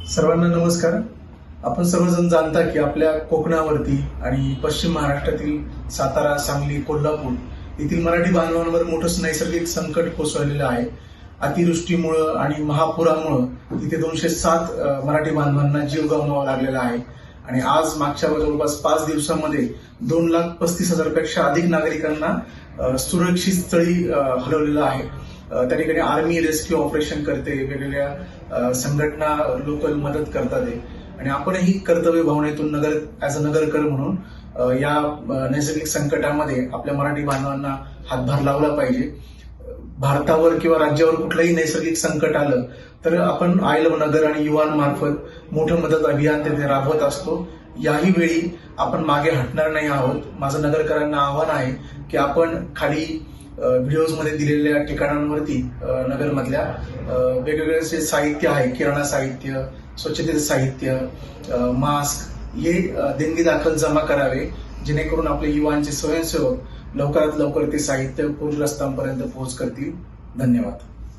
सर्वांना नमस्कार। आपण सर्वजण जाणता की आपल्या कोकणावरती आणि पश्चिम महाराष्ट्रातील सातारा, सांगली, कोल्हापूर येथील मराठी बांधवांवर मोठं नैसर्गिक संकट कोसळलेलं आहे। अतिवृष्टीमुळे आणि महापुरामुळे तिथे 207 मराठी बांधवांना जीव गमवावा लागलेला आहे आणि आज मागच्या जवळपास 5 दिवसांमध्ये 2,35,000 पेक्षा अधिक नागरिकांना सुरक्षित स्थळी हलवलेलं आहे। त्या ठिकाणी आर्मी रेस्क्यू ऑपरेशन करते, वेगवेगळ्या संघटना लोकल मदत करतात आणि आपणही कर्तव्य भावनेतून ॲज अ नगरकर म्हणून या नैसर्गिक संकटामध्ये आपल्या मराठी बांधवांना हातभार लावला पाहिजे। भारतावर किंवा राज्यावर कुठलंही नैसर्गिक संकट आलं तर आपण आय लव्ह नगर आणि युवान मार्फत मोठं मदत अभियान तिथे राबवत असतो। याही वेळी आपण मागे हटणार नाही आहोत। माझं नगरकरांना आव्हान आहे की आपण खाली व्हिडिओजमध्ये दिलेल्या ठिकाणांवरती नगरमधल्या वेगवेगळे जे साहित्य आहे, किराणा साहित्य, स्वच्छतेचं साहित्य, मास्क हे देणगी दाखल जमा करावे, जेणेकरून आपले युवांचे स्वयंसेवक लवकरात लवकर ते साहित्य पूरग्रस्तांपर्यंत पोहोच करतील। धन्यवाद।